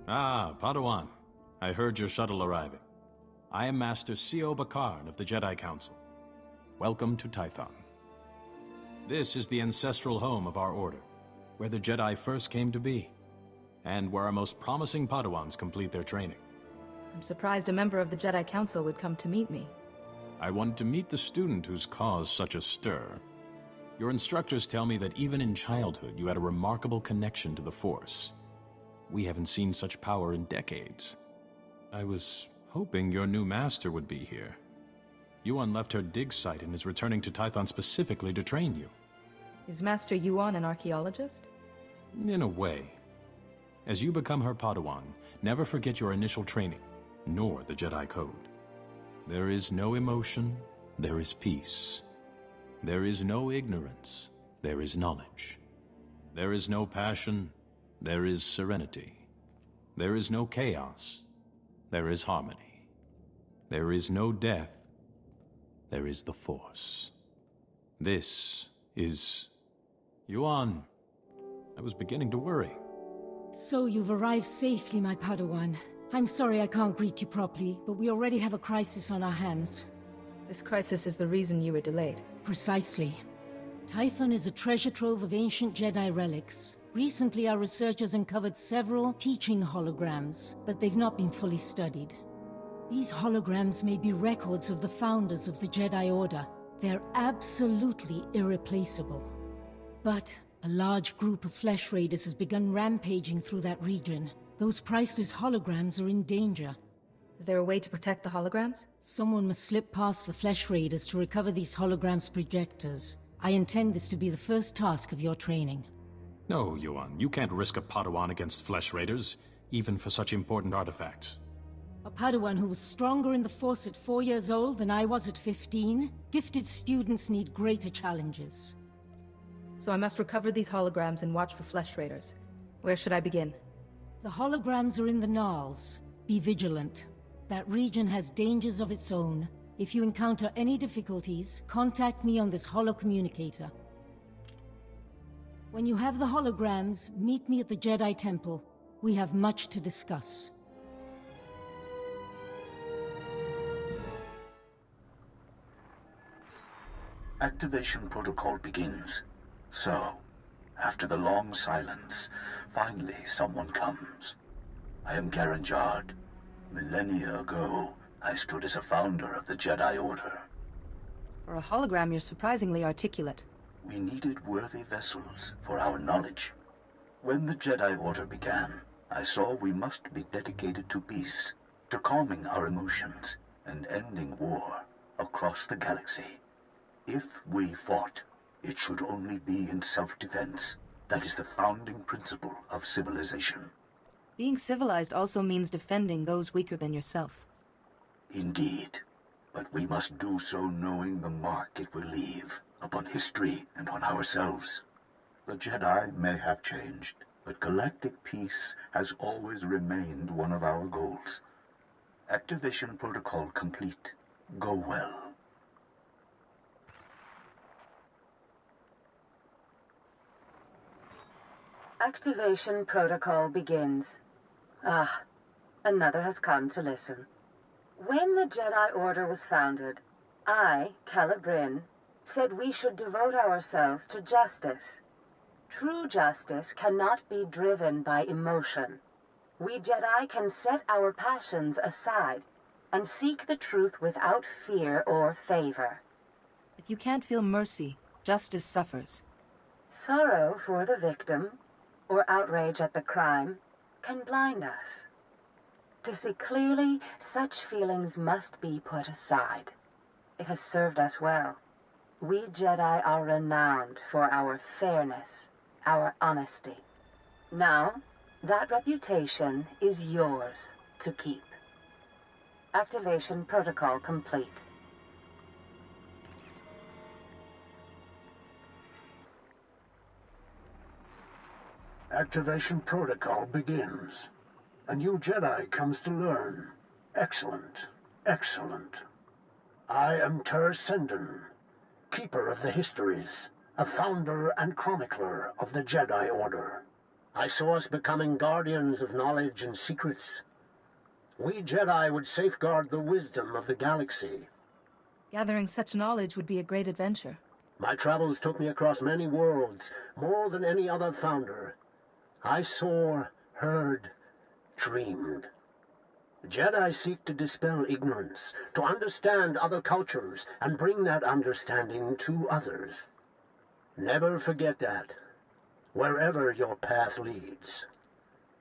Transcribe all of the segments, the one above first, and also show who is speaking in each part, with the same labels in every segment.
Speaker 1: Ah, Padawan. I heard your shuttle arriving. I am Master C.O. Bakarn of the Jedi Council. Welcome to Tython. This is the ancestral home of our order, where the Jedi first came to be, and where our most promising Padawans complete their training.
Speaker 2: I'm surprised a member of the Jedi Council would come to meet me.
Speaker 1: I wanted to meet the student who's caused such a stir. Your instructors tell me that even in childhood you had a remarkable connection to the Force. We haven't seen such power in decades. I was hoping your new master would be here. Yuan left her dig site and is returning to Tython specifically to train you.
Speaker 2: Is Master Yuan an archaeologist?
Speaker 1: In a way. As you become her Padawan, never forget your initial training, nor the Jedi Code. There is no emotion, there is peace. There is no ignorance, there is knowledge. There is no passion, there is serenity. There is no chaos, there is harmony. There is no death, there is the Force. This is... Yuan, I was beginning to worry.
Speaker 3: So you've arrived safely, my Padawan. I'm sorry I can't greet you properly, but we already have a crisis on our hands.
Speaker 2: This crisis is the reason you were delayed.
Speaker 3: Precisely. Tython is a treasure trove of ancient Jedi relics. Recently, our researchers uncovered several teaching holograms, but they've not been fully studied. These holograms may be records of the founders of the Jedi Order. They're absolutely irreplaceable. But a large group of flesh raiders has begun rampaging through that region. Those priceless holograms are in danger.
Speaker 2: Is there a way to protect the holograms?
Speaker 3: Someone must slip past the flesh raiders to recover these holograms' projectors. I intend this to be the first task of your training.
Speaker 1: No, Yuan, you can't risk a Padawan against flesh raiders, even for such important artifacts.
Speaker 3: A Padawan who was stronger in the Force at 4 years old than I was at 15? Gifted students need greater challenges.
Speaker 2: So I must recover these holograms and watch for flesh raiders. Where should I begin?
Speaker 3: The holograms are in the Gnarls. Be vigilant. That region has dangers of its own. If you encounter any difficulties, contact me on this holocommunicator. When you have the holograms, meet me at the Jedi Temple. We have much to discuss.
Speaker 4: Activation protocol begins. So, after the long silence, finally someone comes. I am Garen Jard. Millennia ago, I stood as a founder of the Jedi Order.
Speaker 2: For a hologram, you're surprisingly articulate.
Speaker 4: We needed worthy vessels for our knowledge. When the Jedi Order began, I saw we must be dedicated to peace, to calming our emotions, and ending war across the galaxy. If we fought, it should only be in self-defense. That is the founding principle of civilization.
Speaker 2: Being civilized also means defending those weaker than yourself.
Speaker 4: Indeed. But we must do so knowing the mark it will leave upon history and on ourselves. The Jedi may have changed, but galactic peace has always remained one of our goals. Activation protocol complete. Go well.
Speaker 5: Activation protocol begins. Ah, another has come to listen. When the Jedi Order was founded, I, Calibrin, said we should devote ourselves to justice. True justice cannot be driven by emotion. We Jedi can set our passions aside and seek the truth without fear or favor.
Speaker 2: If you can't feel mercy, justice suffers.
Speaker 5: Sorrow for the victim, or outrage at the crime, can blind us. To see clearly, such feelings must be put aside. It has served us well. We Jedi are renowned for our fairness, our honesty. Now, that reputation is yours to keep. Activation protocol complete.
Speaker 6: Activation protocol begins. A new Jedi comes to learn. Excellent. Excellent. I am Ter Senden, Keeper of the Histories, a founder and chronicler of the Jedi Order. I saw us becoming guardians of knowledge and secrets. We Jedi would safeguard the wisdom of the galaxy.
Speaker 2: Gathering such knowledge would be a great adventure.
Speaker 6: My travels took me across many worlds, more than any other founder. I saw, heard, dreamed. Jedi seek to dispel ignorance, to understand other cultures, and bring that understanding to others. Never forget that, wherever your path leads.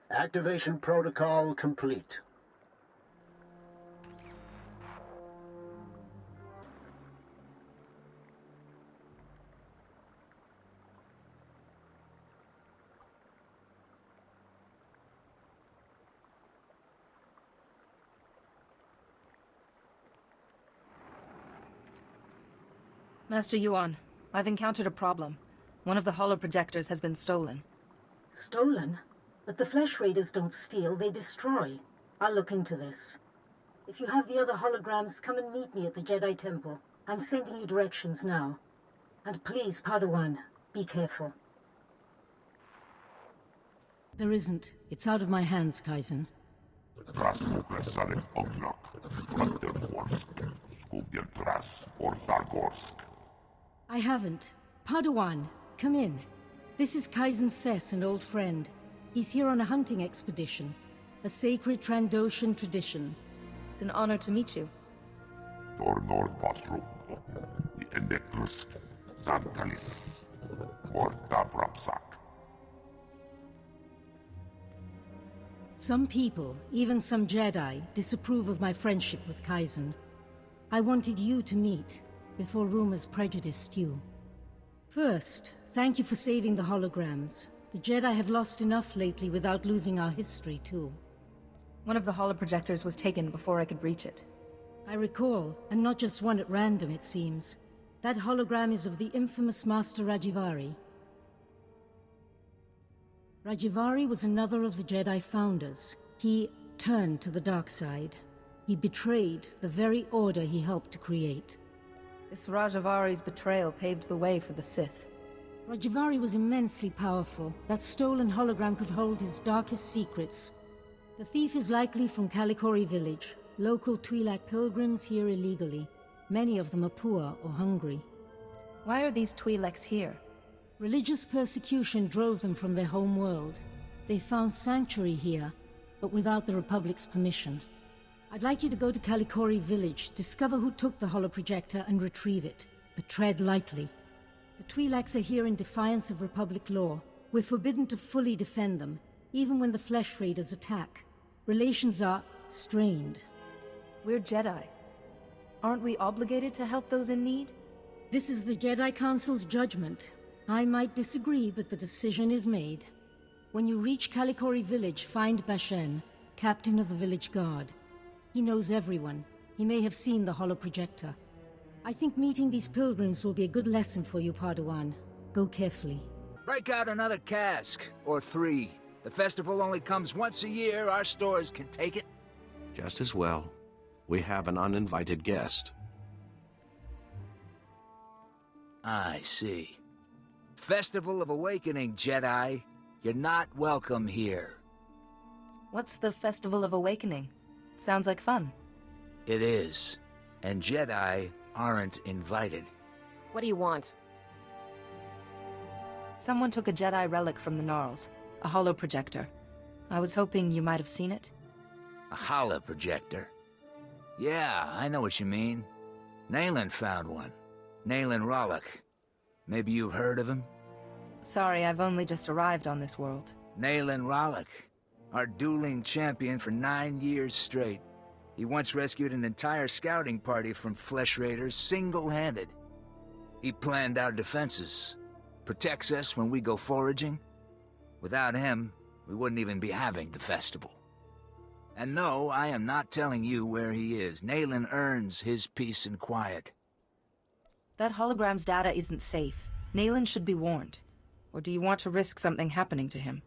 Speaker 6: Activation protocol complete.
Speaker 2: Master Yuan, I've encountered a problem. One of the holoprojectors has been stolen.
Speaker 3: Stolen? But the flesh raiders don't steal, they destroy. I'll look into this. If you have the other holograms, come and meet me at the Jedi Temple. I'm sending you directions now. And please, Padawan, be careful. There isn't. It's out of my hands, Kaizen. I haven't. Padawan, come in. This is Kaizen Fess, an old friend. He's here on a hunting expedition. A sacred Trandoshan tradition.
Speaker 2: It's an honor to meet you.
Speaker 3: Some people, even some Jedi, disapprove of my friendship with Kaizen. I wanted you to meet, before rumors prejudiced you. First, thank you for saving the holograms. The Jedi have lost enough lately without losing our history, too.
Speaker 2: One of the holoprojectors was taken before I could reach it.
Speaker 3: I recall, and not just one at random, it seems. That hologram is of the infamous Master Rajivari. Rajivari was another of the Jedi founders. He turned to the dark side. He betrayed the very order he helped to create.
Speaker 2: This Rajavari's betrayal paved the way for the Sith.
Speaker 3: Rajivari was immensely powerful. That stolen hologram could hold his darkest secrets. The thief is likely from Kalikori village. Local Twi'lek pilgrims here illegally. Many of them are poor or hungry.
Speaker 2: Why are these Twi'leks here?
Speaker 3: Religious persecution drove them from their home world. They found sanctuary here, but without the Republic's permission. I'd like you to go to Kalikori village, discover who took the holoprojector and retrieve it. But tread lightly. The Twi'leks are here in defiance of Republic law. We're forbidden to fully defend them, even when the Flesh Raiders attack. Relations are strained.
Speaker 2: We're Jedi. Aren't we obligated to help those in need?
Speaker 3: This is the Jedi Council's judgment. I might disagree, but the decision is made. When you reach Kalikori village, find Bashen, captain of the village guard. He knows everyone. He may have seen the holoprojector. I think meeting these pilgrims will be a good lesson for you, Padawan. Go carefully.
Speaker 7: Break out another cask, or 3. The festival only comes once a year. Our stores can take it.
Speaker 8: Just as well. We have an uninvited guest.
Speaker 7: I see. Festival of Awakening, Jedi. You're not welcome here.
Speaker 2: What's the Festival of Awakening? Sounds like fun.
Speaker 7: It is. And Jedi aren't invited.
Speaker 9: What do you want?
Speaker 2: Someone took a Jedi relic from the Gnarls. A holoprojector. I was hoping you might have seen it.
Speaker 7: A holoprojector? Yeah, I know what you mean. Nalen found one. Nalen Relic. Maybe you've heard of him?
Speaker 2: Sorry, I've only just arrived on this world.
Speaker 7: Nalen Relic. Our dueling champion for 9 years straight. He once rescued an entire scouting party from Flesh Raiders single-handed. He planned our defenses. Protects us when we go foraging. Without him, we wouldn't even be having the festival. And no, I am not telling you where he is. Nalen earns his peace and quiet.
Speaker 2: That hologram's data isn't safe. Nalen should be warned. Or do you want to risk something happening to him?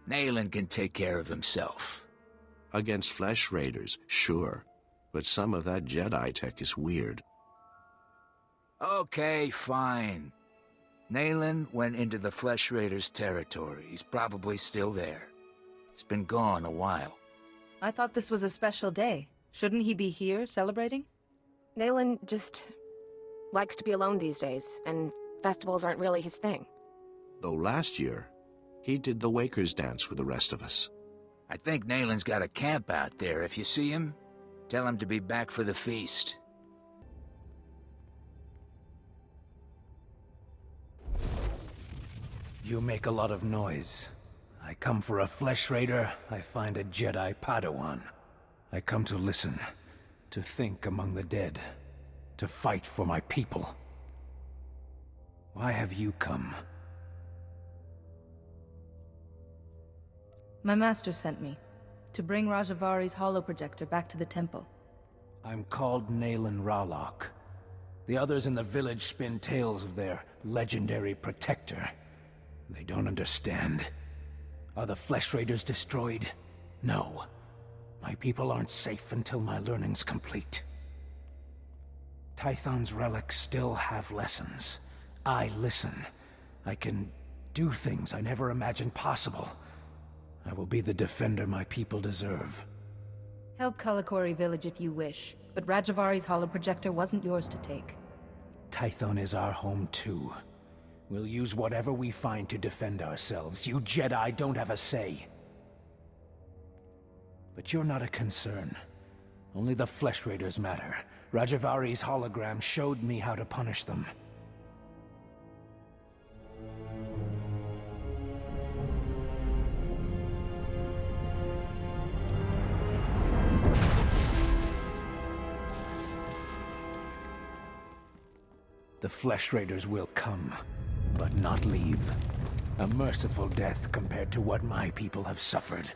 Speaker 7: Nalen can take care of himself.
Speaker 8: Against Flesh Raiders, sure. But some of that Jedi tech is weird.
Speaker 7: Okay, fine. Nalen went into the Flesh Raiders' territory. He's probably still there. He's been gone a while.
Speaker 2: I thought this was a special day. Shouldn't he be here, celebrating?
Speaker 9: Nalen just likes to be alone these days, and festivals aren't really his thing.
Speaker 8: Though last year, he did the Waker's dance with the rest of us.
Speaker 7: I think Nalen's got a camp out there. If you see him, tell him to be back for the feast.
Speaker 10: You make a lot of noise. I come for a Flesh Raider, I find a Jedi Padawan. I come to listen, to think among the dead, to fight for my people. Why have you come?
Speaker 2: My master sent me, to bring Rajavari's holoprojector back to the temple.
Speaker 10: I'm called Nalen Ralok. The others in the village spin tales of their legendary protector. They don't understand. Are the Flesh Raiders destroyed? No. My people aren't safe until my learning's complete. Tython's relics still have lessons. I listen. I can do things I never imagined possible. I will be the defender my people deserve.
Speaker 2: Help Kalikori village if you wish, but Rajavari's holoprojector wasn't yours to take.
Speaker 10: Tython is our home too. We'll use whatever we find to defend ourselves. You Jedi don't have a say. But you're not a concern. Only the Flesh Raiders matter. Rajavari's hologram showed me how to punish them. The Flesh Raiders will come, but not leave. A merciful death compared to what my people have suffered.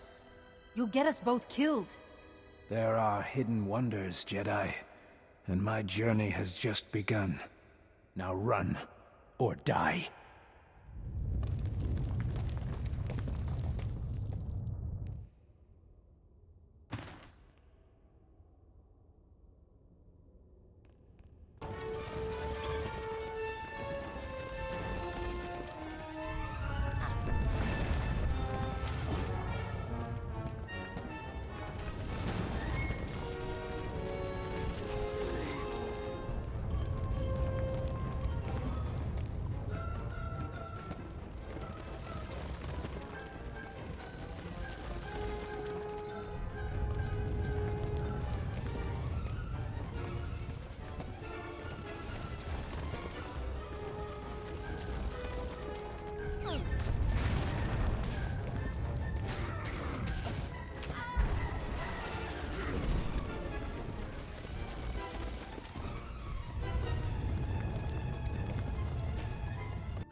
Speaker 2: You'll get us both killed.
Speaker 10: There are hidden wonders, Jedi, and my journey has just begun. Now run, or die.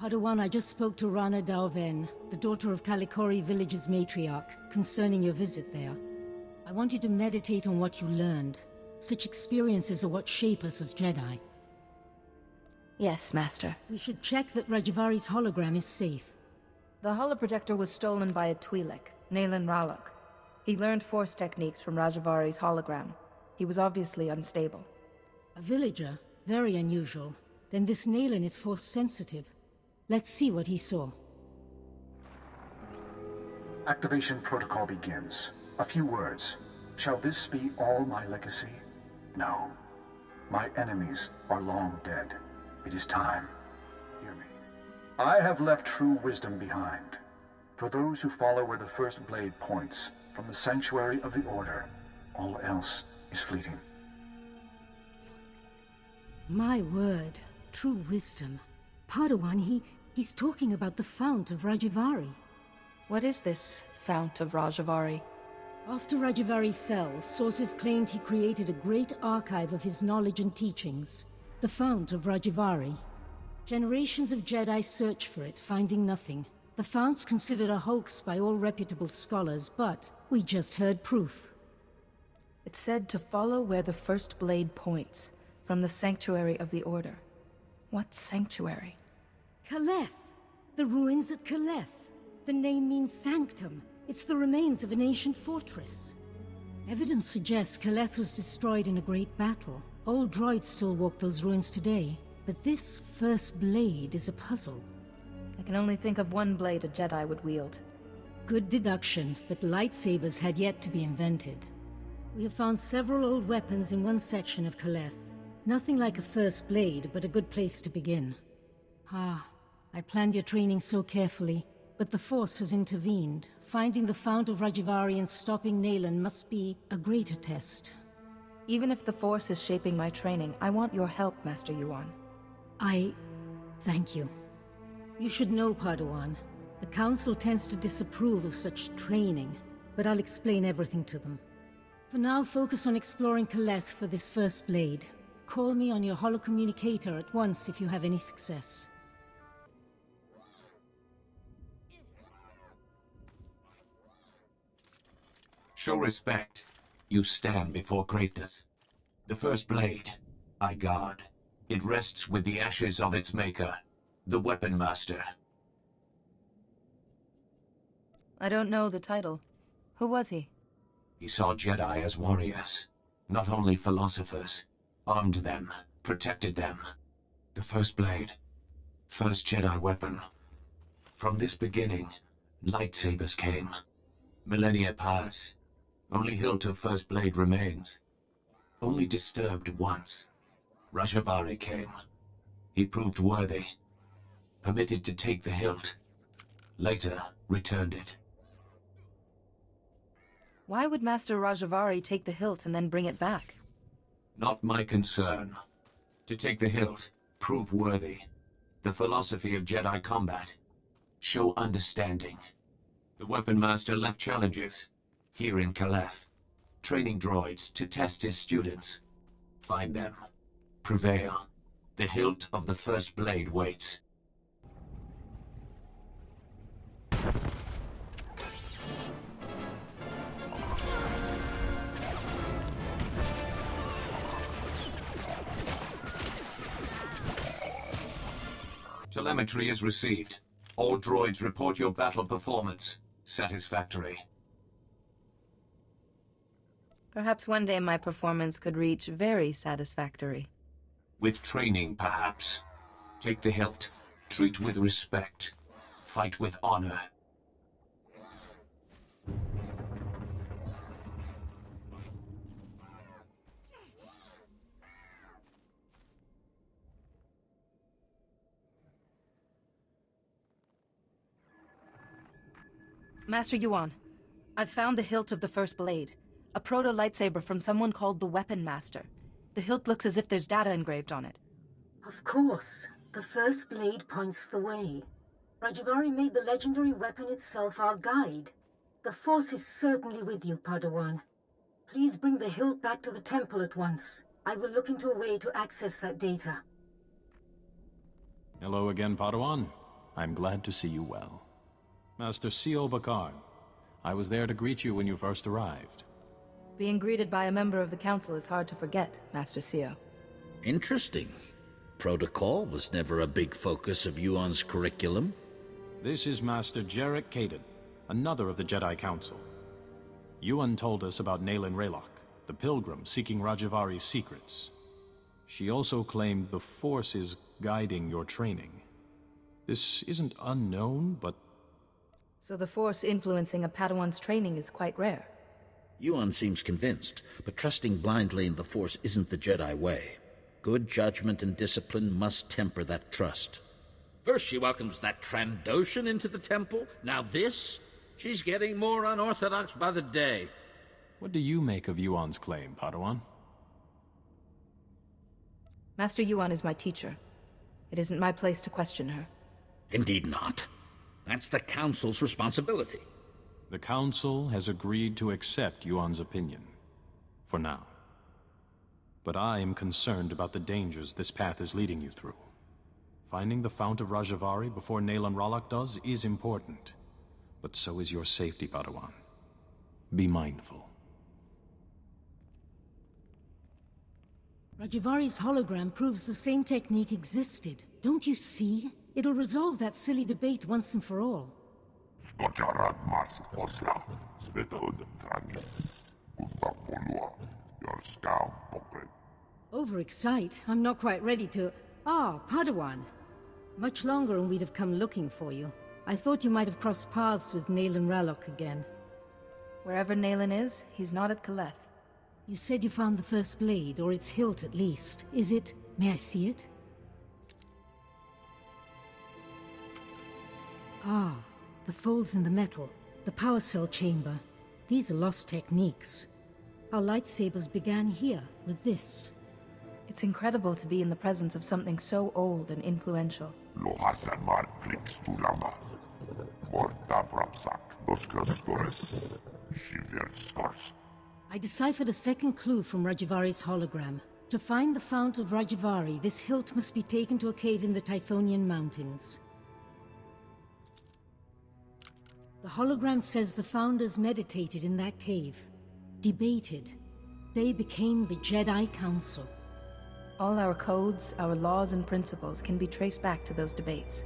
Speaker 3: Padawan, I just spoke to Rana Dalven, the daughter of Kalikori Village's matriarch, concerning your visit there. I want you to meditate on what you learned. Such experiences are what shape us as Jedi.
Speaker 2: Yes, Master.
Speaker 3: We should check that Rajivari's hologram is safe.
Speaker 2: The holoprojector was stolen by a Twi'lek, Nalen Ralok. He learned Force techniques from Rajivari's hologram. He was obviously unstable.
Speaker 3: A villager? Very unusual. Then this Nalen is Force sensitive. Let's see what he saw.
Speaker 4: Activation protocol begins. A few words. Shall this be all my legacy? No. My enemies are long dead. It is time. Hear me. I have left true wisdom behind. For those who follow where the first blade points, from the sanctuary of the Order, all else is fleeting.
Speaker 3: My word. True wisdom. Padawan, he's talking about the fount of Rajivari.
Speaker 2: What is this fount of Rajivari?
Speaker 3: After Rajivari fell, sources claimed he created a great archive of his knowledge and teachings. The fount of Rajivari. Generations of Jedi search for it, finding nothing. The fount's considered a hoax by all reputable scholars, but we just heard proof.
Speaker 2: It said to follow where the first blade points, from the sanctuary of the Order. What sanctuary?
Speaker 3: Kaleth! The ruins at Kaleth. The name means sanctum. It's the remains of an ancient fortress. Evidence suggests Kaleth was destroyed in a great battle. Old droids still walk those ruins today. But this first blade is a puzzle.
Speaker 2: I can only think of one blade a Jedi would wield.
Speaker 3: Good deduction, but lightsabers had yet to be invented. We have found several old weapons in one section of Kaleth. Nothing like a first blade, but a good place to begin. I planned your training so carefully, but the Force has intervened. Finding the fount of Rajivari and stopping Nalen must be a greater test.
Speaker 2: Even if the Force is shaping my training, I want your help, Master Yuan.
Speaker 3: Thank you. You should know, Padawan. The Council tends to disapprove of such training, but I'll explain everything to them. For now, focus on exploring Kaleth for this first blade. Call me on your holocommunicator at once if you have any success.
Speaker 8: Show respect. You stand before greatness. The first blade, I guard. It rests with the ashes of its maker, the Weapon Master.
Speaker 2: I don't know the title. Who was he?
Speaker 8: He saw Jedi as warriors, not only philosophers. Armed them, protected them. The first blade, first Jedi weapon. From this beginning, lightsabers came. Millennia pass. Only hilt of first blade remains. Only disturbed once. Rajivari came. He proved worthy. Permitted to take the hilt. Later, returned it.
Speaker 2: Why would Master Rajivari take the hilt and then bring it back?
Speaker 8: Not my concern. To take the hilt, prove worthy. The philosophy of Jedi combat. Show understanding. The Weapon Master left challenges. Here in Kaleth. Training droids to test his students. Find them. Prevail. The hilt of the first blade waits. Telemetry is received. All droids report your battle performance. Satisfactory.
Speaker 2: Perhaps one day my performance could reach very satisfactory.
Speaker 8: With training, perhaps. Take the hilt. Treat with respect. Fight with honor.
Speaker 2: Master Yuan, I've found the hilt of the first blade. A proto-lightsaber from someone called the Weapon Master. The hilt looks as if there's data engraved on it.
Speaker 3: Of course. The first blade points the way. Rajivari made the legendary weapon itself our guide. The Force is certainly with you, Padawan. Please bring the hilt back to the temple at once. I will look into a way to access that data.
Speaker 1: Hello again, Padawan. I'm glad to see you well. Master C.O. Bakar, I was there to greet you when you first arrived.
Speaker 2: Being greeted by a member of the Council is hard to forget, Master C.O.
Speaker 11: Interesting. Protocol was never a big focus of Yuan's curriculum.
Speaker 1: This is Master Jarek Kaden, another of the Jedi Council. Yuan told us about Nalen Raylock, the pilgrim seeking Rajivari's secrets. She also claimed the Force is guiding your training. This isn't unknown, but...
Speaker 2: So the Force influencing a Padawan's training is quite rare.
Speaker 11: Yuan seems convinced, but trusting blindly in the Force isn't the Jedi way. Good judgment and discipline must temper that trust. First she welcomes that Trandoshan into the temple, now this? She's getting more unorthodox by the day.
Speaker 1: What do you make of Yuan's claim, Padawan?
Speaker 2: Master Yuan is my teacher. It isn't my place to question her.
Speaker 11: Indeed not. That's the Council's responsibility.
Speaker 1: The Council has agreed to accept Yuan's opinion. For now. But I am concerned about the dangers this path is leading you through. Finding the fount of Rajivari before Nalen Raylock does is important. But so is your safety, Padawan. Be mindful.
Speaker 3: Rajivari's hologram proves the same technique existed. Don't you see? It'll resolve that silly debate once and for all. Overexcite? I'm not quite ready to... Ah, Padawan. Much longer and we'd have come looking for you. I thought you might have crossed paths with Nalen Raylock again.
Speaker 2: Wherever Nalen is, he's not at Kaleth.
Speaker 3: You said you found the first blade, or its hilt at least. Is it... May I see it? Ah, the folds in the metal. The power cell chamber. These are lost techniques. Our lightsabers began here, with this.
Speaker 2: It's incredible to be in the presence of something so old and influential.
Speaker 3: I deciphered a second clue from Rajivari's hologram. To find the fount of Rajivari, this hilt must be taken to a cave in the Tythonian mountains. The hologram says the founders meditated in that cave. Debated. They became the Jedi Council.
Speaker 2: All our codes, our laws and principles can be traced back to those debates.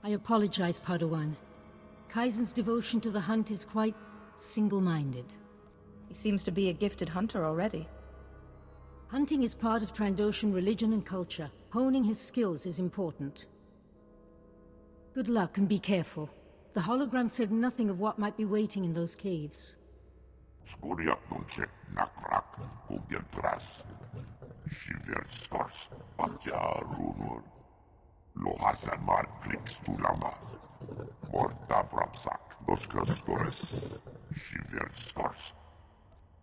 Speaker 3: I apologize, Padawan. Kaizen's devotion to the hunt is quite single-minded.
Speaker 2: He seems to be a gifted hunter already.
Speaker 3: Hunting is part of Trandoshan religion and culture. Honing his skills is important. Good luck and be careful. The hologram said nothing of what might be waiting in those caves.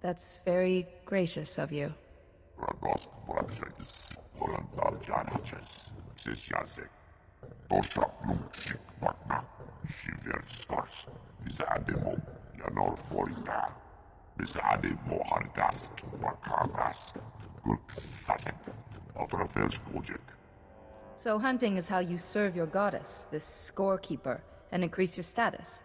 Speaker 2: That's very gracious of you. So hunting is how you serve your goddess, this scorekeeper, and increase your status.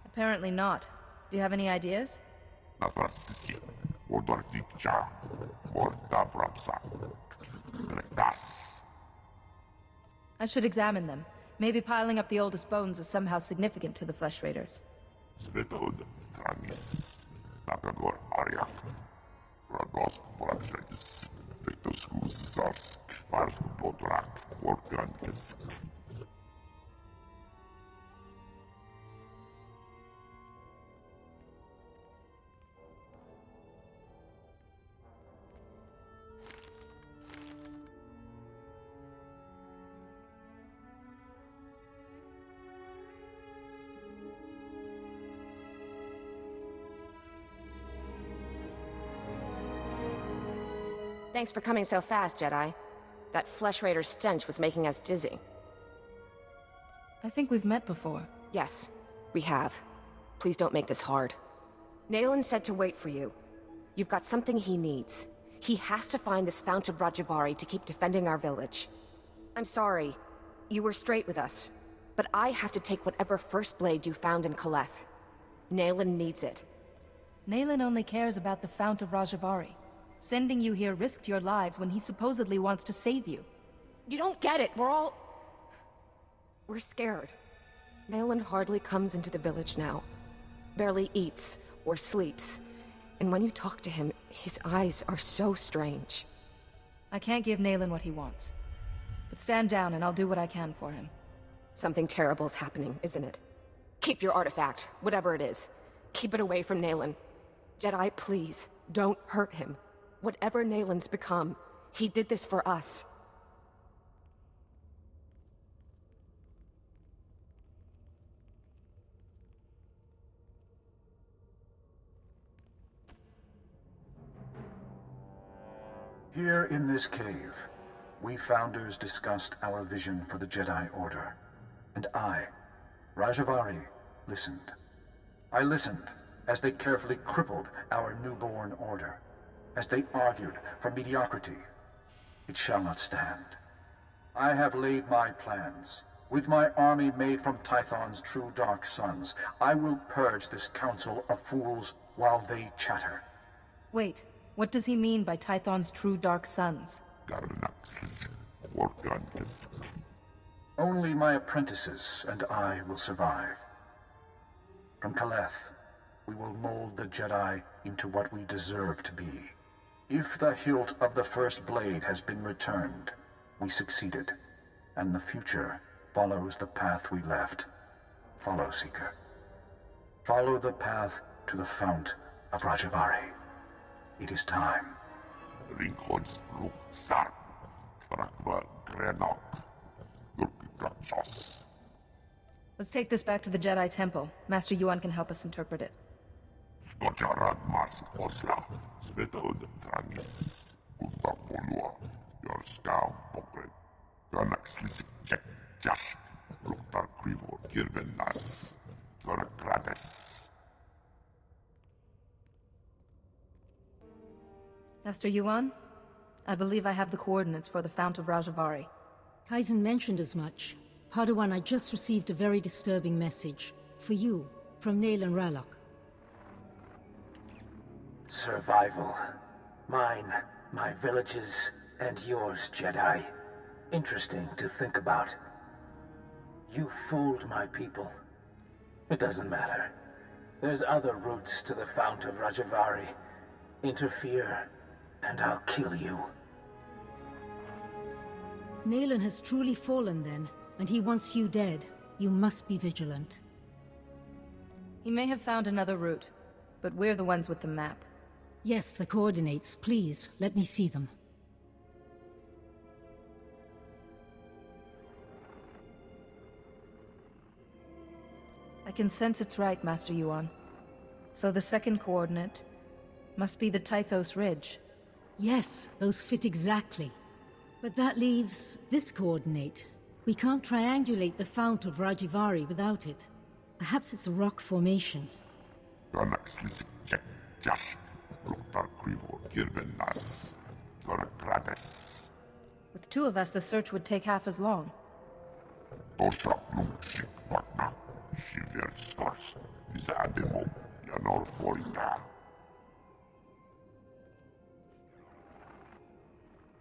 Speaker 2: Apparently not. Do you have any ideas? I should examine them. Maybe piling up the oldest bones is somehow significant to the Flesh Raiders.
Speaker 9: Thanks for coming so fast, Jedi. That Flesh Raider stench was making us dizzy.
Speaker 2: I think we've met before.
Speaker 9: Yes, we have. Please don't make this hard. Nalen said to wait for you. You've got something he needs. He has to find this fount of Rajivari to keep defending our village. I'm sorry. You were straight with us. But I have to take whatever first blade you found in Kaleth. Nalen needs it.
Speaker 2: Nalen only cares about the fount of Rajivari. Sending you here risked your lives when he supposedly wants to save you.
Speaker 9: You don't get it. We're scared. Nalen hardly comes into the village now. Barely eats or sleeps. And when you talk to him, his eyes are so strange.
Speaker 2: I can't give Nalen what he wants. But stand down and I'll do what I can for him.
Speaker 9: Something terrible's happening, isn't it? Keep your artifact, whatever it is. Keep it away from Nalen. Jedi, please, don't hurt him. Whatever Nalen's become, he did this for us.
Speaker 4: Here in this cave, we Founders discussed our vision for the Jedi Order. And I, Rajivari, listened. I listened as they carefully crippled our newborn order. As they argued for mediocrity. It shall not stand. I have laid my plans. With my army made from Tython's true dark sons, I will purge this council of fools while they chatter.
Speaker 2: Wait, what does he mean by Tython's true dark sons?
Speaker 4: Only my apprentices and I will survive. From Kaleth, we will mold the Jedi into what we deserve to be. If the hilt of the first blade has been returned, we succeeded, and the future follows the path we left. Follow, Seeker. Follow the path to the fount of Rajivari. It is time.
Speaker 2: Let's take this back to the Jedi Temple. Master Yuan can help us interpret it. Master Yuan, I believe I have the coordinates for the Fount of Rajivari.
Speaker 3: Kaizen mentioned as much. Padawan, I just received a very disturbing message. For you, from Nalen Ralok.
Speaker 6: Survival. Mine, my villages, and yours, Jedi. Interesting to think about. You fooled my people. It doesn't matter. There's other routes to the Fount of Rajivari. Interfere, and I'll kill you.
Speaker 3: Nalen has truly fallen then, and he wants you dead. You must be vigilant.
Speaker 2: He may have found another route, but we're the ones with the map.
Speaker 3: Yes, the coordinates. Please, let me see them.
Speaker 2: I can sense it's right, Master Yuan. So the second coordinate must be the Tythos Ridge.
Speaker 3: Yes, those fit exactly. But that leaves this coordinate. We can't triangulate the fount of Rajivari without it. Perhaps it's a rock formation.
Speaker 12: With
Speaker 2: two of us, the search would take half as long.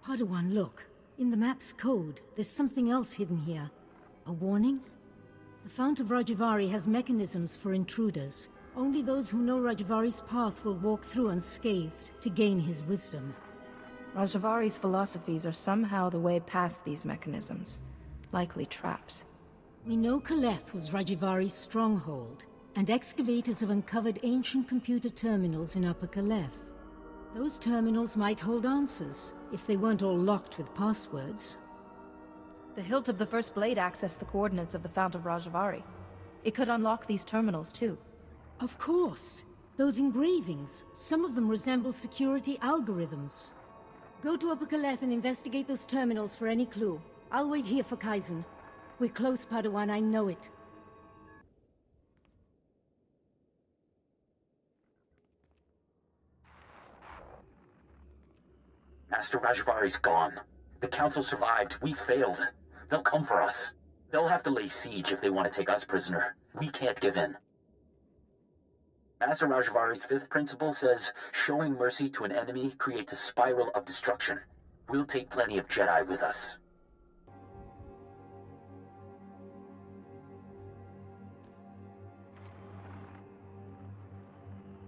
Speaker 3: Padawan, look. In the map's code, there's something else hidden here. A warning? The Fount of Rajivari has mechanisms for intruders. Only those who know Rajivari's path will walk through unscathed to gain his wisdom.
Speaker 2: Rajivari's philosophies are somehow the way past these mechanisms. Likely traps.
Speaker 3: We know Kaleth was Rajivari's stronghold, and excavators have uncovered ancient computer terminals in Upper Kaleth. Those terminals might hold answers, if they weren't all locked with passwords.
Speaker 2: The hilt of the first blade accessed the coordinates of the Fount of Rajivari. It could unlock these terminals, too.
Speaker 3: Of course. Those engravings, some of them resemble security algorithms. Go to Upper Kaleth and investigate those terminals for any clue. I'll wait here for Kaizen. We're close, Padawan, I know it.
Speaker 4: Master Rajivari's gone. The Council survived. We failed. They'll come for us. They'll have to lay siege if they want to take us prisoner. We can't give in. Master Rajivari's fifth principle says, showing mercy to an enemy creates a spiral of destruction. We'll take plenty of Jedi with us.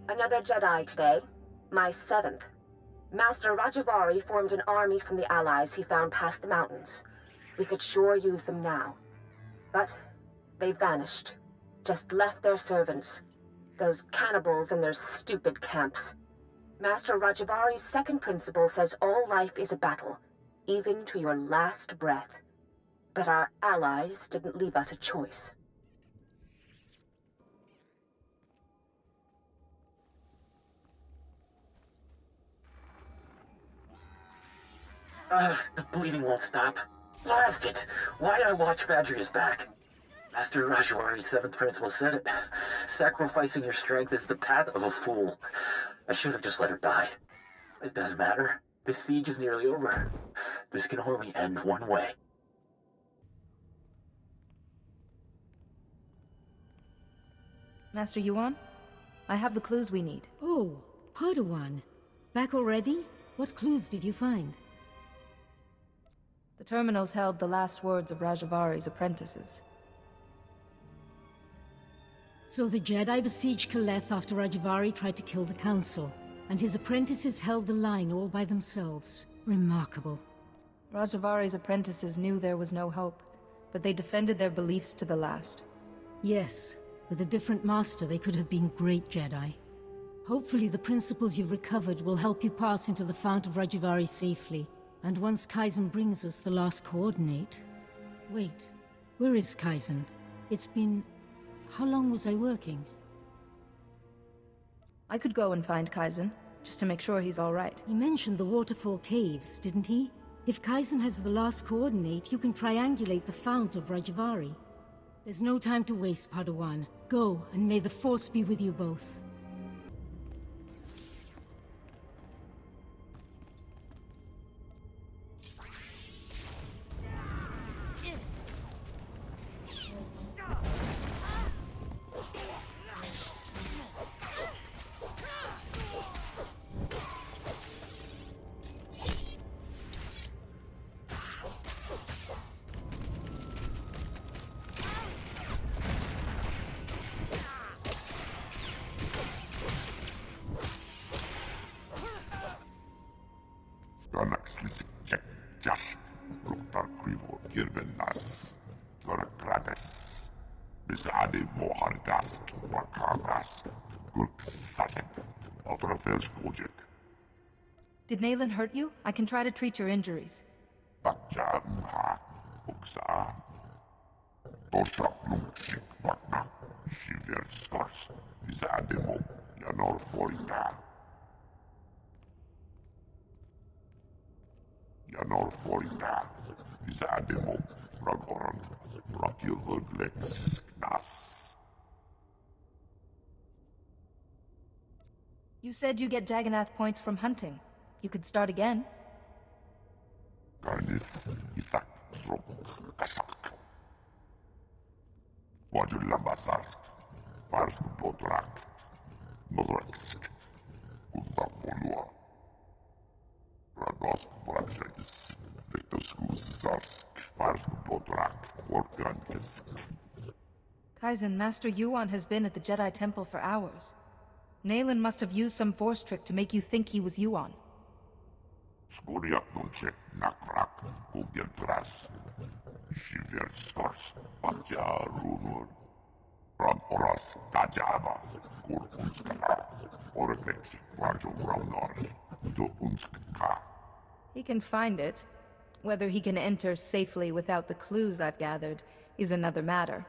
Speaker 9: Another Jedi today. My seventh. Master Rajivari formed an army from the allies he found past the mountains. We could sure use them now. But they vanished. Just left their servants. Those cannibals in their stupid camps. Master Rajivari's second principle says all life is a battle, even to your last breath. But our allies didn't leave us a choice.
Speaker 4: The bleeding won't stop. Blast it! Why'd I watch Vadria's back? Master Rajivari's seventh principle said it. Sacrificing your strength is the path of a fool. I should have just let her die. It doesn't matter. This siege is nearly over. This can only end one way.
Speaker 2: Master Yuan, I have the clues we need.
Speaker 3: Oh, Padawan. Back already? What clues did you find?
Speaker 2: The terminals held the last words of Rajivari's apprentices.
Speaker 3: So the Jedi besieged Kaleth after Rajivari tried to kill the Council, and his apprentices held the line all by themselves. Remarkable.
Speaker 2: Rajivari's apprentices knew there was no hope, but they defended their beliefs to the last.
Speaker 3: Yes, with a different master they could have been great Jedi. Hopefully the principles you've recovered will help you pass into the Fount of Rajivari safely. And once Kaizen brings us the last coordinate... Wait, where is Kaizen? It's been... How long was I working?
Speaker 2: I could go and find Kaizen, just to make sure he's all right.
Speaker 3: He mentioned the Waterfall Caves, didn't he? If Kaizen has the last coordinate, you can triangulate the Fount of Rajivari. There's no time to waste, Padawan. Go, and may the Force be with you both.
Speaker 2: Did Nalen hurt you? I can try to treat your injuries. You said you get Jagannath points from hunting. You could start again. Kaizen, Master Yuan has been at the Jedi Temple for hours. Nalen must have used some force trick to make you think he was Yuan. He can find it. Whether he can enter safely without the clues I've gathered is another matter.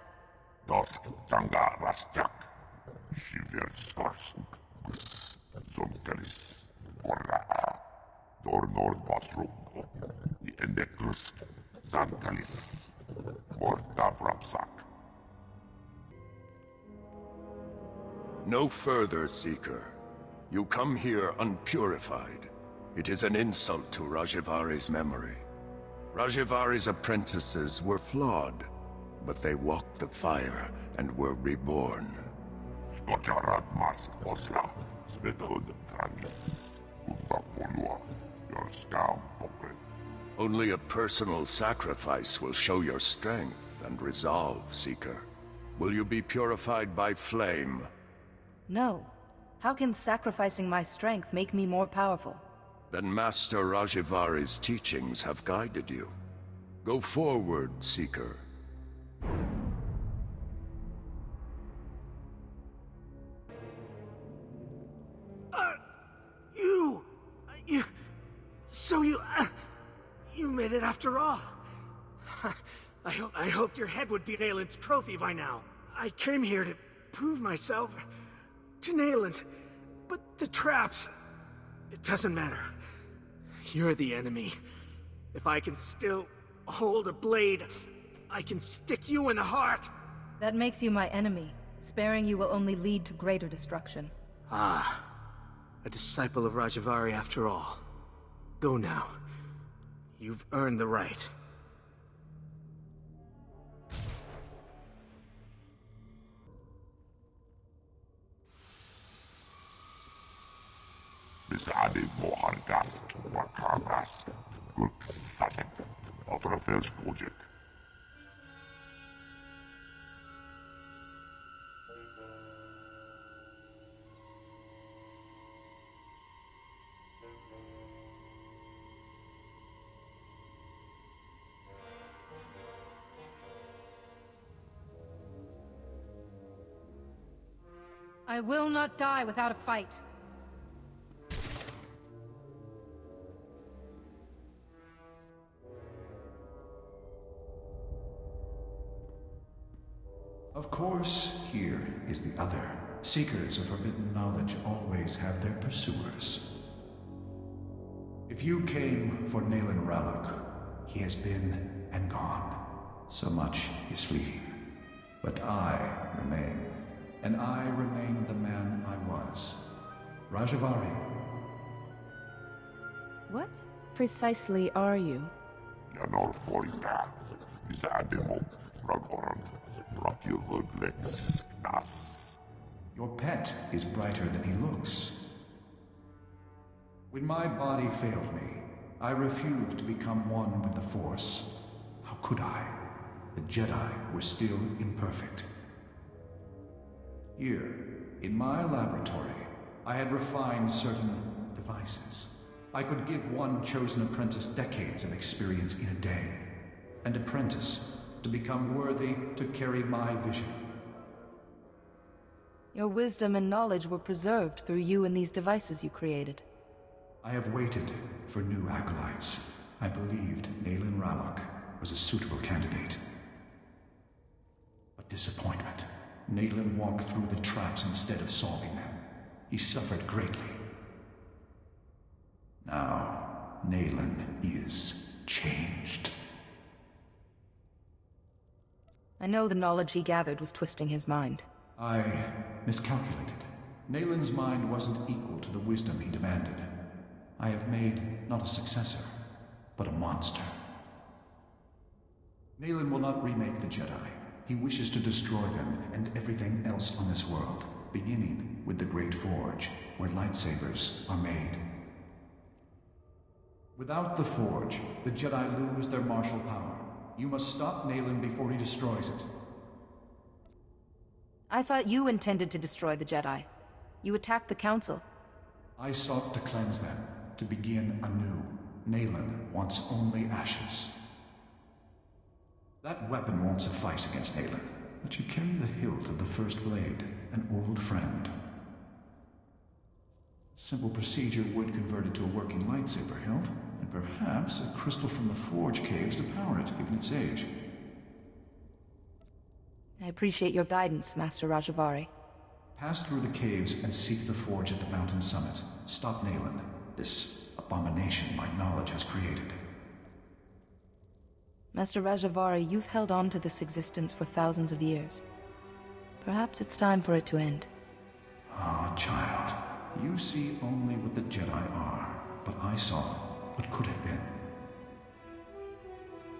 Speaker 13: No further, Seeker. You come here unpurified. It is an insult to Rajivari's memory. Rajivari's apprentices were flawed, but they walked the fire and were reborn. Only a personal sacrifice will show your strength and resolve, Seeker. Will you be purified by flame?
Speaker 2: No. How can sacrificing my strength make me more powerful?
Speaker 13: Then Master Rajivari's teachings have guided you. Go forward, Seeker.
Speaker 14: You made it after all. I hoped your head would be Nalen's trophy by now. I came here to prove myself to Nalen, but the traps... It doesn't matter. You're the enemy. If I can still hold a blade, I can stick you in the heart.
Speaker 2: That makes you my enemy. Sparing you will only lead to greater destruction.
Speaker 14: Ah, a disciple of Rajivari after all. Go now. You've earned the right.
Speaker 2: I will not die without a fight.
Speaker 15: Of course, here is the other. Seekers of forbidden knowledge always have their pursuers. If you came for Nalen Ralok, he has been and gone. So much is fleeting. But I remain. And I remain the man I was. Rajivari.
Speaker 2: What precisely are you?
Speaker 15: Your pet is brighter than he looks. When my body failed me, I refused to become one with the Force. How could I? The Jedi were still imperfect. Here, in my laboratory, I had refined certain devices. I could give one chosen apprentice decades of experience in a day. An apprentice to become worthy to carry my vision.
Speaker 2: Your wisdom and knowledge were preserved through you and these devices you created.
Speaker 15: I have waited for new acolytes. I believed Nalen Ralok was a suitable candidate. But disappointment. Nalen walked through the traps instead of solving them. He suffered greatly. Now, Nalen is changed.
Speaker 2: I know the knowledge he gathered was twisting his mind.
Speaker 15: I miscalculated. Nalen's mind wasn't equal to the wisdom he demanded. I have made not a successor, but a monster. Nalen will not remake the Jedi. He wishes to destroy them and everything else on this world, beginning with the Great Forge, where lightsabers are made. Without the Forge, the Jedi lose their martial power. You must stop Nalen before he destroys it.
Speaker 2: I thought you intended to destroy the Jedi. You attacked the Council.
Speaker 15: I sought to cleanse them, to begin anew. Nalen wants only ashes. That weapon won't suffice against Nalen, but you carry the hilt of the First Blade, an old friend. Simple procedure would convert it to a working lightsaber hilt, and perhaps a crystal from the Forge caves to power it, given its age.
Speaker 2: I appreciate your guidance, Master Rajivari.
Speaker 15: Pass through the caves and seek the Forge at the mountain summit. Stop Nalen, this abomination my knowledge has created.
Speaker 2: Master Rajivari, you've held on to this existence for thousands of years. Perhaps it's time for it to end.
Speaker 15: Ah, child. You see only what the Jedi are, but I saw what could have been.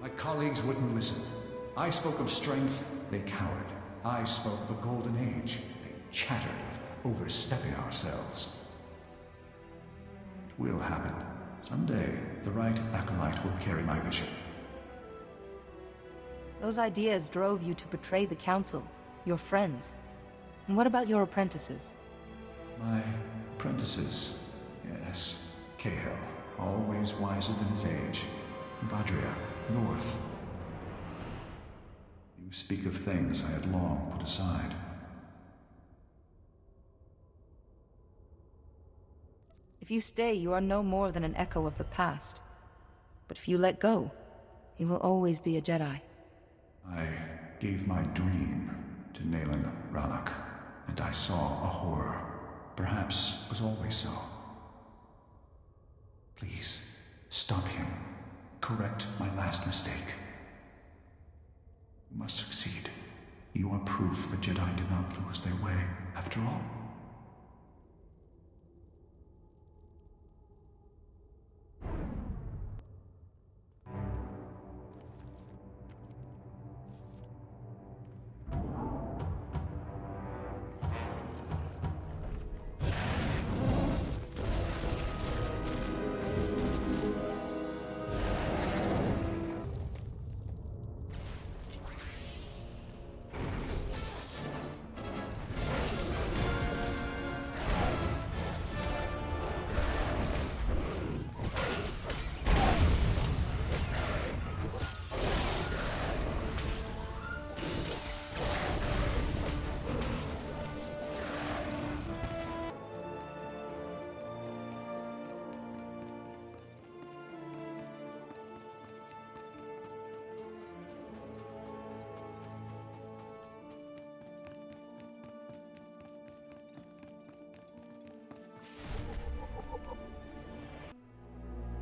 Speaker 15: My colleagues wouldn't listen. I spoke of strength, they cowered. I spoke of a golden age. They chattered of overstepping ourselves. It will happen. Someday, the right acolyte will carry my vision.
Speaker 2: Those ideas drove you to betray the Council, your friends. And what about your apprentices?
Speaker 15: My apprentices, yes. Cahill, always wiser than his age. Vadria, north. You speak of things I had long put aside.
Speaker 2: If you stay, you are no more than an echo of the past. But if you let go, you will always be a Jedi.
Speaker 15: I gave my dream to Nalen Ralak, and I saw a horror. Perhaps it was always so. Please, stop him. Correct my last mistake. You must succeed. You are proof the Jedi did not lose their way, after all.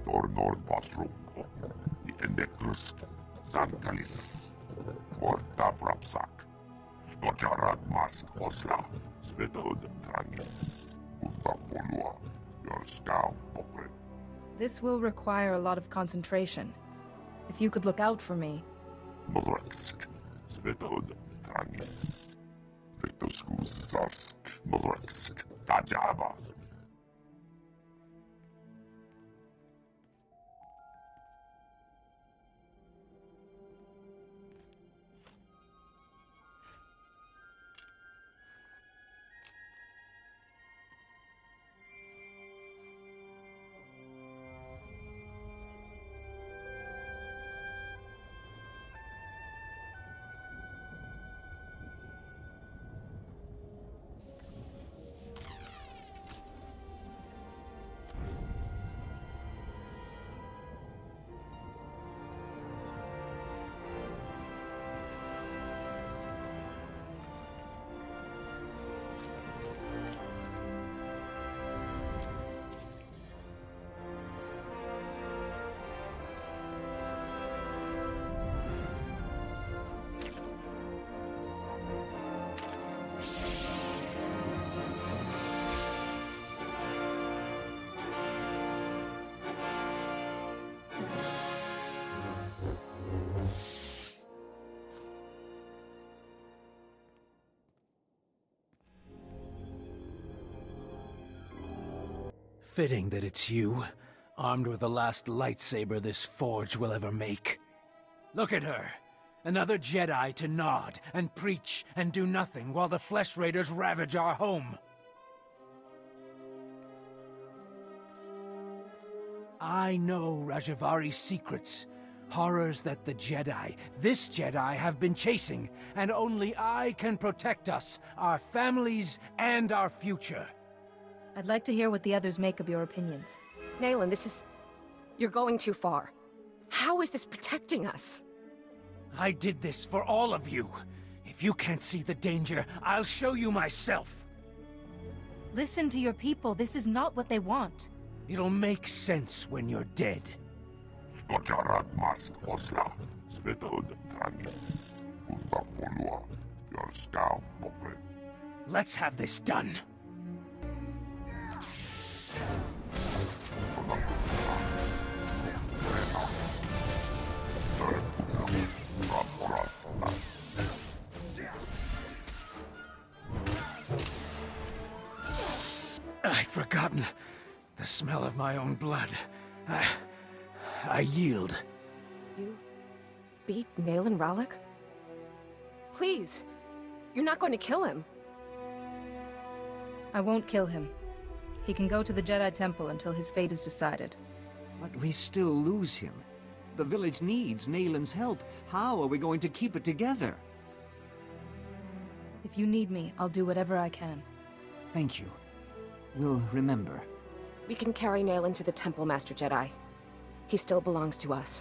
Speaker 12: Tornor Basrum, Endectus, Zankalis, Morta Vrapsak, Skocharat Mas Osla, Svetod Trangis, Untapolua, Yorskau Pokret.
Speaker 2: This will require a lot of concentration. If you could look out for me.
Speaker 12: Modraksk, Svetod Trangis, Vetoskus Zarsk, Modraksk, Tajava.
Speaker 10: fitting that it's you, armed with the last lightsaber this forge will ever make. Look at her! Another Jedi to nod and preach and do nothing while the Flesh Raiders ravage our home. I know Rajivari's secrets. Horrors that the Jedi, this Jedi, have been chasing, and only I can protect us, our families, and our future.
Speaker 2: I'd like to hear what the others make of your opinions.
Speaker 9: Nalen, this is... You're going too far. How is this protecting us?
Speaker 10: I did this for all of you. If you can't see the danger, I'll show you myself.
Speaker 2: Listen to your people. This is not what they want.
Speaker 10: It'll make sense when you're dead. Let's have this done. I'd forgotten the smell of my own blood. I yield.
Speaker 9: You beat Nalen Relic? Please, you're not going to kill him.
Speaker 2: I won't kill him. He can go to the Jedi Temple until his fate is decided.
Speaker 16: But we still lose him. The village needs Nalen's help. How are we going to keep it together?
Speaker 2: If you need me, I'll do whatever I can.
Speaker 16: Thank you. We'll remember.
Speaker 9: We can carry Nalen to the Temple, Master Jedi. He still belongs to us.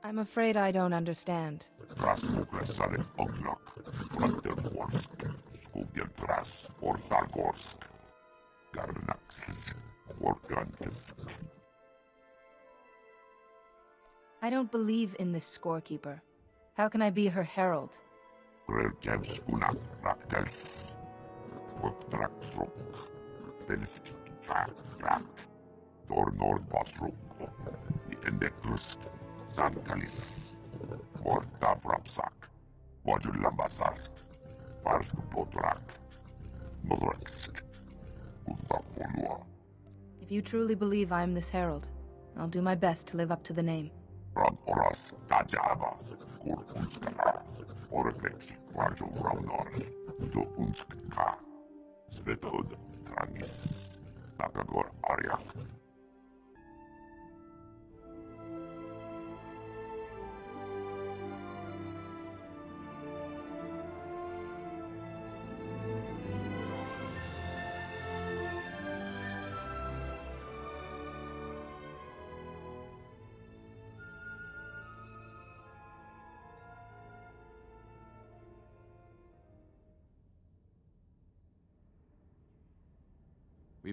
Speaker 2: I'm afraid I don't understand. I don't believe in this scorekeeper. How can I be her herald? If you truly believe I'm this herald, I'll do my best to live up to the name.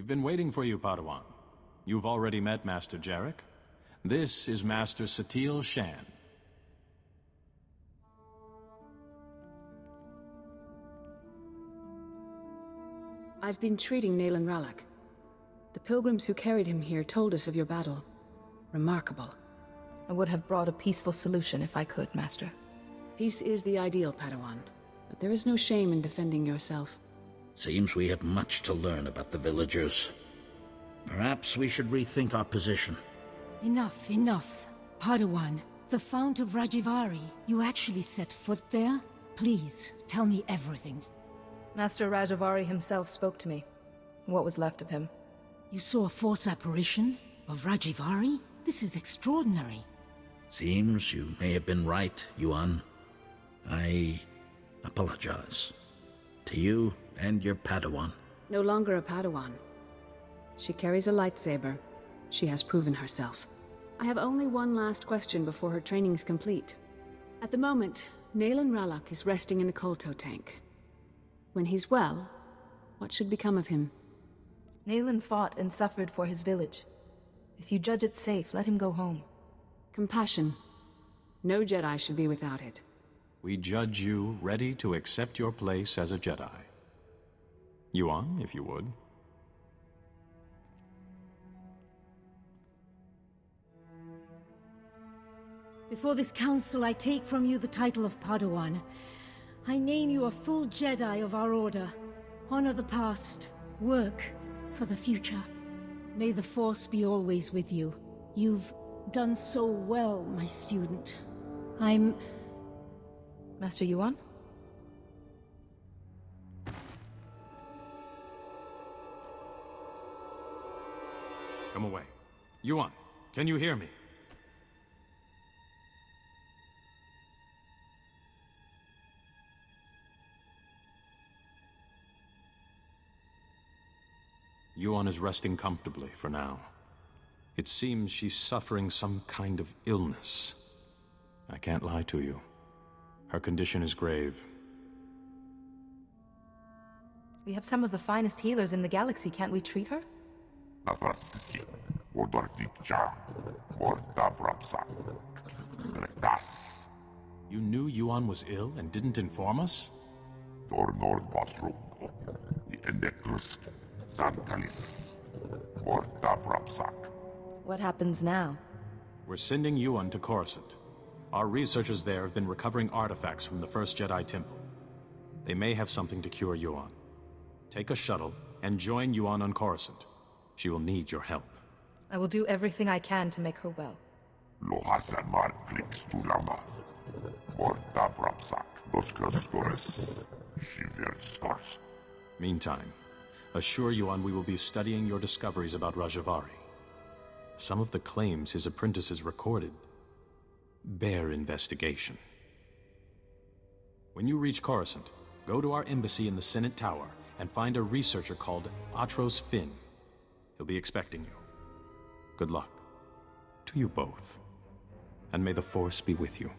Speaker 1: We've been waiting for you, Padawan. You've already met Master Jarek. This is Master Satele Shan.
Speaker 17: I've been treating Nalen Relic. The pilgrims who carried him here told us of your battle. Remarkable.
Speaker 2: I would have brought a peaceful solution if I could, Master.
Speaker 17: Peace is the ideal, Padawan. But there is no shame in defending yourself.
Speaker 11: Seems we have much to learn about the villagers. Perhaps we should rethink our position.
Speaker 3: Enough, enough. Padawan, the fount of Rajivari. You actually set foot there? Please, tell me everything.
Speaker 2: Master Rajivari himself spoke to me. What was left of him.
Speaker 3: You saw a force apparition? Of Rajivari? This is extraordinary.
Speaker 11: Seems you may have been right, Yuan. I apologize. To you and your Padawan.
Speaker 17: No longer a Padawan. She carries a lightsaber. She has proven herself. I have only one last question before her training's complete. At the moment, Nalen Relic is resting in a Kolto tank. When he's well, what should become of him?
Speaker 2: Nalen fought and suffered for his village. If you judge it safe, let him go home.
Speaker 17: Compassion. No Jedi should be without it.
Speaker 1: We judge you ready to accept your place as a Jedi. Yuan, if you would.
Speaker 3: Before this council, I take from you the title of Padawan. I name you a full Jedi of our order. Honor the past. Work for the future. May the Force be always with you. You've done so well, my student. I'm...
Speaker 2: Master Yuan?
Speaker 1: Come away. Yuan, can you hear me? Yuan is resting comfortably for now. It seems she's suffering some kind of illness. I can't lie to you. Her condition is grave.
Speaker 2: We have some of the finest healers in the galaxy. Can't we treat her?
Speaker 1: You knew Yuan was ill and didn't inform us?
Speaker 2: What happens now?
Speaker 1: We're sending Yuan to Coruscant. Our researchers there have been recovering artifacts from the first Jedi Temple. They may have something to cure Yuan. Take a shuttle and join Yuan on Coruscant. She will need your help.
Speaker 2: I will do everything I can to make her well.
Speaker 1: Meantime, assure Yuan we will be studying your discoveries about Rajivari. Some of the claims his apprentices recorded bear investigation. When you reach Coruscant, go to our embassy in the Senate Tower and find a researcher called Atros Finn. He'll be expecting you. Good luck. To you both. And may the Force be with you.